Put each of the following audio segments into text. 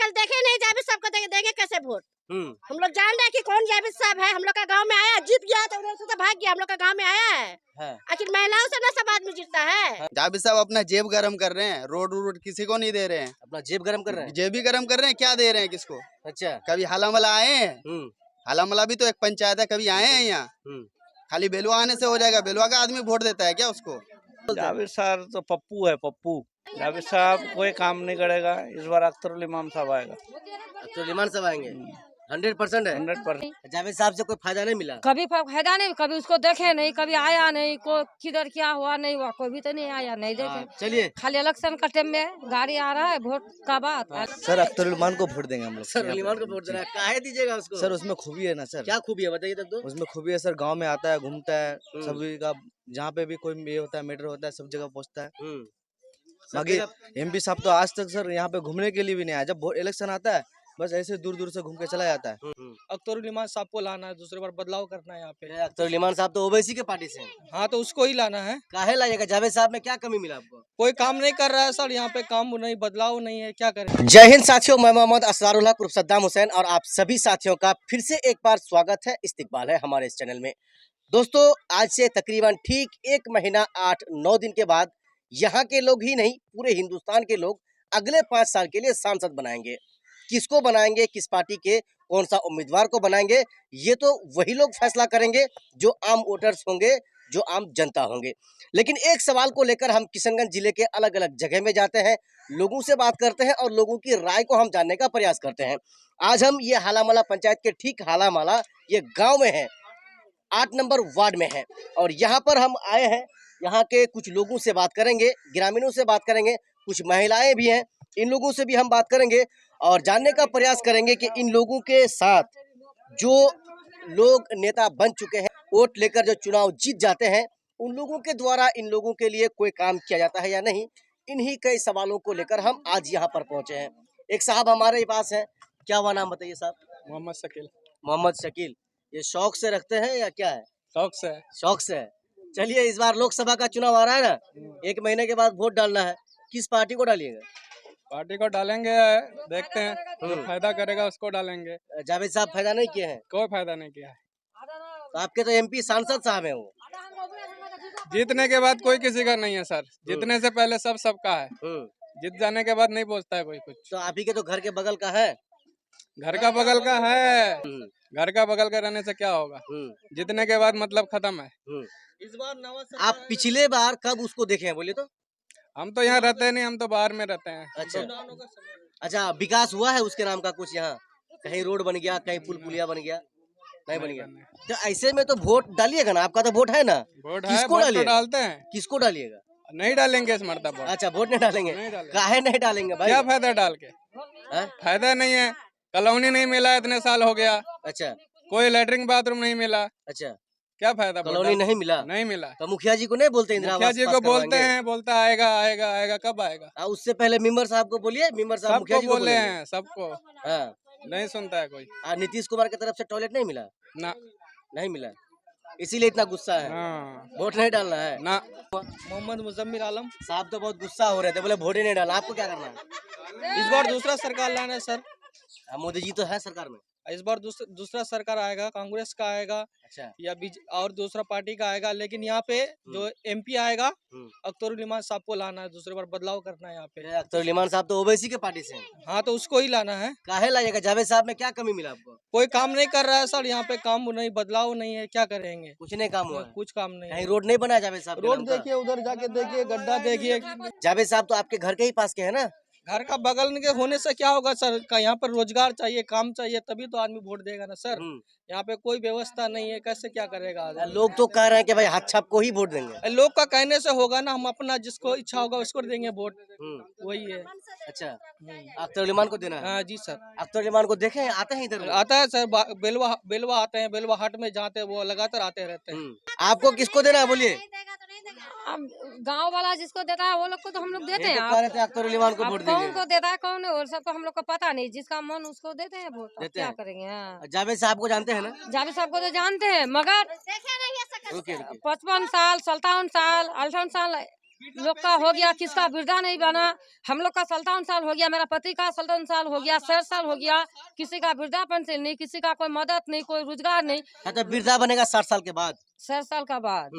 कल देखे नहीं, जावेद साहब को देंगे कैसे वोट। हम लोग जान रहे हैं कि कौन जावेद साहब है। हम लोग का गांव में आया, जीत गया तो उधर से तो भाग गया। हम लोग का गांव में आया है। आखिर महिलाओं से ना सब आदमी जीतता है। जावेद साहब अपना जेब गरम कर रहे हैं, रोड किसी को नहीं दे रहे हैं। अपना जेब गरम कर रहे हैं, जेब भी गरम कर रहे हैं, क्या दे रहे हैं किसको। अच्छा, कभी हालामला आए हैं, हालामला भी तो एक पंचायत है, कभी आए हैं यहाँ। खाली बेलवा आने से हो जाएगा? बेलवा का आदमी वोट देता है क्या उसको? जावेद साहब तो पप्पू है, पप्पू। जावेद साहब कोई काम नहीं करेगा। इस बार अख्तरुल इमाम साहब आएगा। अख्तरुल इमाम साहब आएंगे, 100% है। 100%। जावेद साहब से कोई फायदा नहीं मिला? कभी फायदा नहीं, कभी उसको देखे नहीं, कभी आया नहीं, को किधर क्या हुआ नहीं हुआ, कोई भी तो नहीं आया, नहीं देखे। चलिए, खाली इलेक्शन का टाइम में गाड़ी आ रहा है, वोट का बात। सर अख्तरुल इमाम को वोट देंगे हम लोग। सर इमाम को वोट देना है, काहे दीजिएगा उसको? सर उसमें खूबी है ना सर। क्या खूबी है बताइए तब तो। उसमें खूबी है सर, गांव में आता है, घूमता है, सभी का जहाँ पे भी कोई ये होता है, मैटर होता है, सब जगह पहुँचता है। बाकी एमपी साहब तो आज तक सर यहाँ पे घूमने के लिए भी नहीं आया। जब इलेक्शन आता है बस ऐसे दूर दूर से घूम के चला जाता है। अख्तरुल इमाम साहब को लाना है, दूसरी बार बदलाव करना है यहाँ पे। अख्तरुल इमाम साहब तो ओवैसी के पार्टी से हैं। हाँ तो उसको ही लाना है। काहे लाइएगा? जावेद साहब में क्या कमी मिला आपको? कोई काम नहीं कर रहा है सर, यहाँ पे काम नहीं, बदलाव नहीं है, क्या करें। जय हिंद साथियों, मैं मोहम्मद असरारुल्लाह उर्फ सद्दाम हुसैन और आप सभी साथियों का फिर से एक बार स्वागत है, इस्तकबाल है हमारे इस चैनल में। दोस्तों, आज से तकरीबन ठीक 1 महीना 8-9 दिन के बाद यहाँ के लोग ही नहीं, पूरे हिंदुस्तान के लोग अगले 5 साल के लिए सांसद बनाएंगे। किसको बनाएंगे, किस पार्टी के कौन सा उम्मीदवार को बनाएंगे, ये तो वही लोग फैसला करेंगे जो आम वोटर्स होंगे, जो आम जनता होंगे। लेकिन एक सवाल को लेकर हम किशनगंज जिले के अलग अलग जगह में जाते हैं, लोगों से बात करते हैं और लोगों की राय को हम जानने का प्रयास करते हैं। आज हम ये हालामाला पंचायत के ठीक हालामाला ये गाँव में है, 8 नंबर वार्ड में है और यहाँ पर हम आए हैं। यहाँ के कुछ लोगों से बात करेंगे, ग्रामीणों से बात करेंगे, कुछ महिलाएं भी हैं, इन लोगों से भी हम बात करेंगे और जानने का प्रयास करेंगे कि इन लोगों के साथ जो लोग नेता बन चुके हैं, वोट लेकर जो चुनाव जीत जाते हैं, उन लोगों के द्वारा इन लोगों के लिए कोई काम किया जाता है या नहीं, इन्हीं कई सवालों को लेकर हम आज यहाँ पर पहुँचे हैं। एक साहब हमारे पास हैं, क्या हुआ नाम बताइए साहब? मोहम्मद शकील। मोहम्मद शकील, ये शौक से रखते हैं या क्या है? शौक से है। शौक से है। चलिए, इस बार लोकसभा का चुनाव आ रहा है ना, 1 महीने के बाद वोट डालना है, किस पार्टी को डालिएगा? पार्टी को डालेंगे, देखते हैं जो फायदा करेगा उसको डालेंगे। जावेद साहब फायदा नहीं किए हैं? कोई फायदा नहीं किया है। तो आपके तो एमपी सांसद साहब हैं वो। जीतने के बाद कोई किसी का नहीं है सर, जीतने से पहले सब सबका है, जीत जाने के बाद नहीं पहुँचता है कोई कुछ। तो आप ही के तो घर के बगल का है। घर का बगल का है, घर का बगल का रहने से क्या होगा, जीतने के बाद मतलब खत्म है। इस बार आप पिछले बार कब उसको देखे हैं बोलिए तो? हम तो यहाँ रहते नहीं, हम तो बाहर में रहते हैं। अच्छा, विकास हुआ है उसके नाम का कुछ यहाँ? कहीं रोड बन गया, कहीं पुल पुलिया बन गया? नहीं बन गया। तो ऐसे में तो वोट डालिएगा ना, आपका तो वोट है ना? वोट किसको है, डालते हैं। किसको डालिएगा? नहीं डालेंगे इस मरतबा। अच्छा, वोट नहीं डालेंगे? काहे नहीं डालेंगे भाई? क्या फायदा डाल के? फायदा नहीं है, कॉलोनी नहीं मिला, इतने साल हो गया। अच्छा, कोई लैट्रिन बाथरूम नहीं मिला। अच्छा, क्या फायदा? कॉलोनी नहीं मिला? नहीं मिला। तो मुखिया जी को नहीं बोलते? इंदिरा मुखिया आवास जी को बोलते हैं, बोलता आएगा आएगा आएगा, कब आएगा? उससे पहले मेंबर साहब को बोलिए, मेंबर साहब मुखिया जी को बोले हैं, सबको। हाँ, नहीं सुनता है कोई। नीतीश कुमार की तरफ से टॉयलेट नहीं मिला? ना, नहीं मिला, इसीलिए इतना गुस्सा है। वोट नहीं डालना है ना। मोहम्मद मुजम्मिल आलम साहब तो बहुत गुस्सा हो रहे थे, बोले वोट ही नहीं डालना। आपको क्या करना है? इस बार दूसरा सरकार लाना है सर। मोदी जी तो है सरकार में। इस बार दूसरा सरकार आएगा, कांग्रेस का आएगा। अच्छा, या और दूसरा पार्टी का आएगा, लेकिन यहाँ पे जो एमपी आएगा अख्तरुल इमाम साहब को लाना है, दूसरी बार बदलाव करना है यहाँ पे। अख्तरुल इमाम साहब तो ओवैसी के पार्टी से हैं। हाँ तो उसको ही लाना है। काहे लाइएगा? जावेद साहब में क्या कमी मिला आपको? कोई काम नहीं कर रहा है सर, यहाँ पे काम नहीं, बदलाव नहीं है, क्या करेंगे? कुछ नहीं काम हुआ? कुछ काम नहीं। कहीं रोड नहीं बना जावेद साहब? रोड देखिए, उधर जाके देखिए, गड्ढा देखिए। जावेद साहब तो आपके घर के ही पास के है ना? घर का बगल के होने से क्या होगा सर, का यहाँ पर रोजगार चाहिए, काम चाहिए, तभी तो आदमी वोट देगा ना सर। यहाँ पे कोई व्यवस्था नहीं है, कैसे क्या करेगा आदमी? लोग तो कह रहे हैं कि भाई हाथ छाप को ही वोट देंगे। लोग का कहने से होगा ना, हम अपना जिसको इच्छा होगा उसको देंगे वोट, वही है। अच्छा, अख्तरुल इमाम को देना है? हाँ जी सर। अख्तरुल इमाम को देखे आते हैं इधर? आता है सर, बेलवा आते हैं, बेलवा हाट में जाते हैं, वो लगातार आते रहते हैं। आपको किसको देना है बोलिए? गांव वाला जिसको देता है वो लोग को तो हम लोग देते हैं। अख्तरुल इमाम को वोट कौन को देता है कौन और सबको हम लोग को पता नहीं, जिसका मन उसको देते हैं वोट। देते क्या हैं? करेंगे? हाँ। जावेद साहब को जानते हैं ना? जावेद साहब को तो जानते हैं, मगर 55 साल, 57 साल, 58 साल लोग का हो गया, किसका वृद्धा नहीं बना। हम लोग का 57 साल हो गया, मेरा पति का 57 साल हो गया, 60 साल हो गया, किसी का वृद्धा पेंशन नहीं, किसी का कोई मदद नहीं, कोई रोजगार नहीं। अच्छा, वृद्धा बनेगा 60 साल के बाद। 60 साल का बाद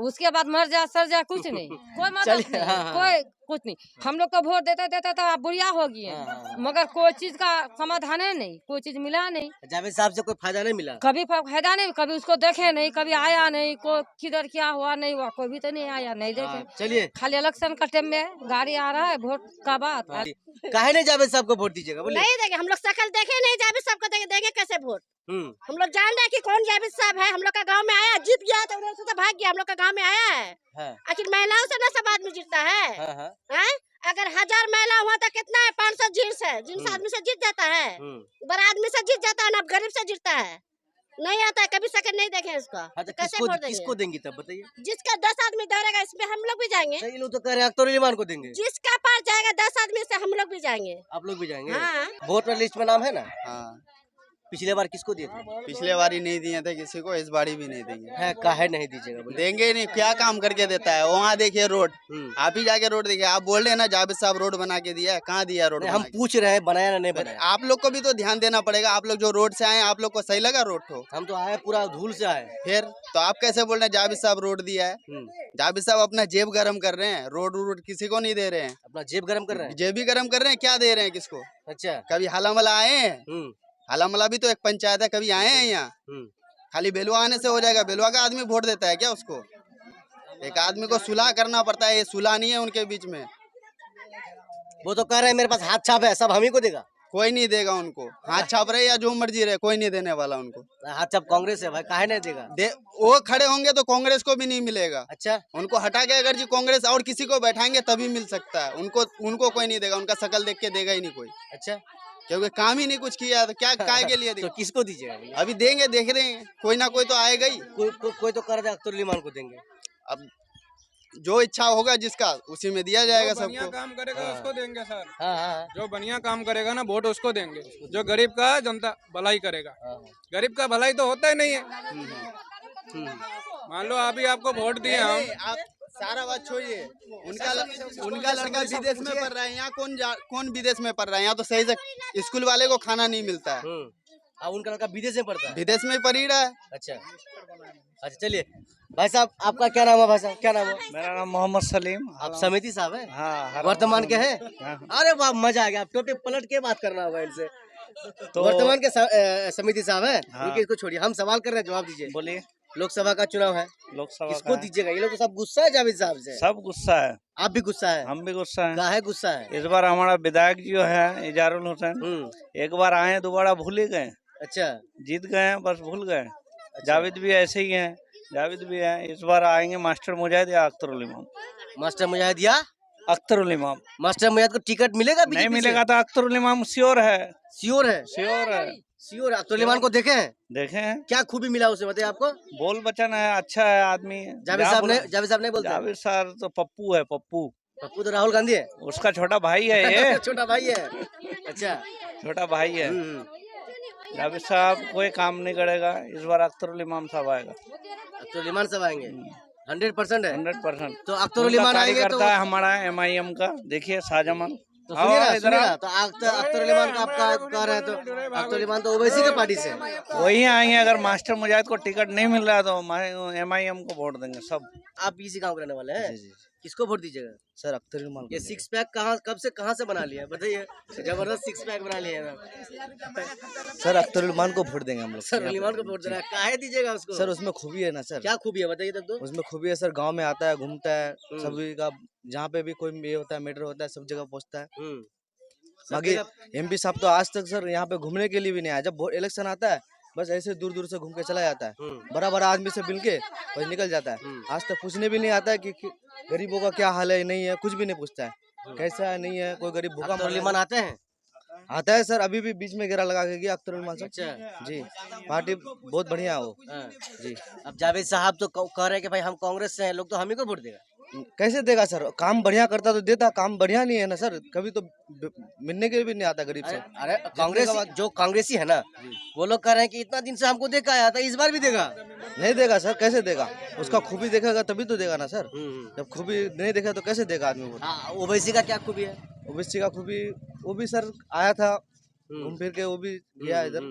उसके बाद मर जाए सर जाए कुछ नहीं, कोई मदद चलिए, नहीं, हाँ, हाँ। कोई कुछ नहीं। हम लोग को वोट देते देते तो आप बुढ़िया हो गई हाँ, हाँ, हाँ। मगर कोई चीज का समाधान है नहीं, कोई चीज मिला नहीं। जावेद साहब से कोई फायदा नहीं मिला। कभी फायदा नहीं, कभी उसको देखे नहीं, कभी आया नहीं, कोई किधर क्या हुआ नहीं हुआ, कोई भी तो नहीं आया, नहीं देखे। हाँ, चलिए, खाली इलेक्शन का टाइम में गाड़ी आ रहा है, वोट का बात। काहे नहीं जावेद साहब को वोट दीजिएगा, बोलिए। नहीं देंगे, हम लोग शकल देखे नहीं, जावेद साहब को देंगे कैसे वोट। हम लोग जान रहे हैं कि कौन जावेद साहब है। हम लोग का गांव में आया, जीत गया तो उधर से तो भाग गया, हम लोग का गांव में आया है। आखिर महिलाओं से ना सब आदमी जीतता है, हैं? अगर 1000 महिला हुआ तो कितना है, 500 जीन्स है, जीन्स आदमी से जीत जाता है, बड़ा आदमी से जीत जाता है ना, गरीब से जीतता है, नहीं आता है। कभी सेकंड नहीं देखे इसका। कैसे वोट किसको देंगी तब बताइए। जिसका 10 आदमी दौड़ेगा इसमें हम लोग भी जाएंगे। सही लोग तो कह रहे हैं अख्तर उली मान को देंगे। जिसका पार जाएगा 10 आदमी से हम लोग भी जाएंगे। आप लोग भी जाएंगे। हाँ। वोटर लिस्ट में नाम है ना। हाँ, पिछले बार किसको दिए थे। पिछले बार ही नहीं दिए थे किसी को, इस बारी भी नहीं देंगे। है काहे नहीं दीजिएगा, बोलिए। देंगे नहीं, क्या काम करके देता है। वहाँ देखिए रोड, आप ही जाके रोड देखिए। आप बोल रहे हैं ना जावेद साहब रोड बना के दिया है, कहाँ दिया रोड? हम पूछ रहे हैं बनाया ना नहीं बनाया। आप लोग को भी तो ध्यान देना पड़ेगा। आप लोग जो रोड से आए, आप लोग को सही लगा रोड को? हम तो आए पूरा धूल से आए। फिर तो आप कैसे बोल रहे हैं जावेद साहब रोड दिया है? जावेद साहब अपना जेब गरम कर रहे हैं, रोड किसी को नहीं दे रहे हैं। अपना जेब गरम कर रहे हैं। जेब भी गरम कर रहे हैं, क्या दे रहे हैं किसको? अच्छा, कभी हालामला आए हैं? हालामला भी तो एक पंचायत है, कभी आए हैं यहाँ? खाली बेलवा आने से हो जाएगा? बेलवा का आदमी वोट देता है क्या उसको? एक आदमी को सुलह करना पड़ता है, ये सुलह नहीं है उनके बीच में। वो तो कह रहे हैं मेरे पास हाथ छाप है, सब हम ही को देगा। कोई नहीं देगा उनको, हाथ छाप रहे या जो मर्जी रहे, कोई नहीं देने वाला उनको। हाथ छाप कांग्रेस है भाई, काहे नहीं देगा। वो खड़े होंगे तो कांग्रेस को भी नहीं मिलेगा। अच्छा, उनको हटा के अगर जी कांग्रेस और किसी को बैठाएंगे तभी मिल सकता है। उनको कोई नहीं देगा, उनका शकल देख के देगा ही नहीं कोई। अच्छा, क्योंकि काम ही नहीं कुछ किया तो क्या काय के लिए तो किसको दीजिएगा। अभी देंगे, देख रहे हैं, कोई ना कोई तो आएगा ही। कोई तो कर रहा है अख्तर उली मान को देंगे। अब जो इच्छा होगा जिसका, उसी में दिया जाएगा सबको। काम करेगा उसको देंगे सर। हाँ। जो बढ़िया काम करेगा ना वोट उसको देंगे, जो गरीब का जनता भलाई करेगा। गरीब का भलाई तो होता ही नहीं है। मान लो अभी आपको वोट दिए हम, आप सारा बात छोड़िए। उनका लड़का विदेश में पढ़ रहा है, यहाँ कौन विदेश में पढ़ रहा है? यहाँ तो सही से स्कूल वाले को खाना नहीं मिलता है। अब उनका लड़का विदेश में पढ़ता है। विदेश में पढ़ ही रहा है। अच्छा, चलिए भाई साहब, आपका क्या नाम है? भाई साहब क्या नाम है? मेरा नाम मोहम्मद सलीम। आप समिति साहब है? हाँ, वर्तमान के हैं? अरे वाह, मजा आ गया। आप टोटे पलट के बात करना होगा इनसे। तो वर्तमान के समिति साहब है। हाँ। उनके इसको छोड़िए, हम सवाल कर रहे हैं, जवाब दीजिए। बोलिए। लोकसभा का चुनाव है, लोकसभा किसको दीजिएगा? ये लोग तो सब गुस्सा है जावेद साहब से। सब गुस्सा है, आप भी गुस्सा है? हम भी गुस्सा है। काहे गुस्सा है? इस बार हमारा विधायक जो है इजारुल हुसैन, एक बार आए दोबारा भूल ही गए। अच्छा, जीत गए हैं बस भूल गए। जावेद भी ऐसे ही हैं, जावेद भी है। इस बार आएंगे मास्टर मुजाहिद या अख्तर उल इमाम। मास्टर मुजाहिद या अख्तर उल इमाम। मास्टर मुजाहिद को टिकट मिलेगा? नहीं मिलेगा तो अख्तर उल इमाम श्योर है। श्योर है? श्योर है, श्योर। अख्तर उल इमाम को देखे हैं? देखे हैं। क्या खूबी मिला उसे बताइए आपको? बोल बचन है, अच्छा है आदमी। जावेद साहब नहीं बोलते? जावेद साहब तो पप्पू है, पप्पू। पप्पू तो राहुल गांधी है। उसका छोटा भाई है ये। छोटा भाई है। अच्छा, छोटा भाई है। जावेद साहब कोई काम नहीं करेगा। इस बार अख्तर उल इमाम साहब आएगा। अख्तर उल इमाम साहब आएंगे? 100% है? 100%। तो अख्तर उल इमाम आएंगे तो है हमारा MIM का। देखिए शाहजमान। तो सुनिए ना, तो अख्तर उल इमाम का आपका कह रहे हैं, तो अख्तर उल इमाम तो ओवैसी के पार्टी से वही आएंगे। अगर मास्टर मुजाहिद को टिकट नहीं मिल रहा है तो MIM को वोट देंगे सब। आप इसी गाँव के रहने वाले हैं? किसको वोट दीजिएगा? सर अख्तर उली मान। ये सिक्स पैक कहाँ से बना लिया बताइए? जबरदस्त सिक्स पैक बना लिया है। सर अख्तर उली मान को वोट देंगे हम लोग। सर उल इमाम को वोट देना है, काहे दीजिएगा उसको? सर उसमें खूबी है ना सर। क्या खूबी है बताइए तब तो। उसमें खूबी है सर, गांव में आता है, घूमता है, सभी का जहाँ पे भी कोई ये होता है, मैटर होता है, सब जगह पहुँचता है। बाकी MP साहब तो आज तक सर यहाँ पे घूमने के लिए भी नहीं आया। जब इलेक्शन आता है बस ऐसे दूर दूर से घूम के चला जाता है, बड़ा बड़ा आदमी से मिल के बस निकल जाता है। आज तक पूछने भी नहीं आता है कि गरीबों का क्या हाल है, नहीं है, कुछ भी नहीं पूछता है। कैसा है, नहीं है, कोई गरीब भूखा अख्तर उल इमाम आते हैं? आता है सर, अभी भी बीच में घेरा लगा के गया अख्तर उल इमाम साहब। अच्छा जी, पार्टी बहुत बढ़िया है वो। हाँ। जी, अब जावेद साहब तो कह रहे हैं कि भाई हम कांग्रेस से हैं, लोग तो हम ही को वोट देगा। कैसे देगा सर? काम बढ़िया करता तो देता, काम बढ़िया नहीं है ना सर, कभी तो मिलने के लिए भी नहीं आता गरीब से। अरे कांग्रेस जो कांग्रेसी है ना, वो लोग कह रहे हैं कि इतना दिन से हमको दे के आया था, इस बार भी देगा। नहीं देगा सर, कैसे देगा? उसका खूबी देखेगा तभी तो देगा ना सर। जब खूबी नहीं देखा तो कैसे देगा आदमी वोट? ओवैसी का क्या खूबी है? ओबीसी का खूबी, वो भी सर आया था घूम फिर के, वो भी गया इधर।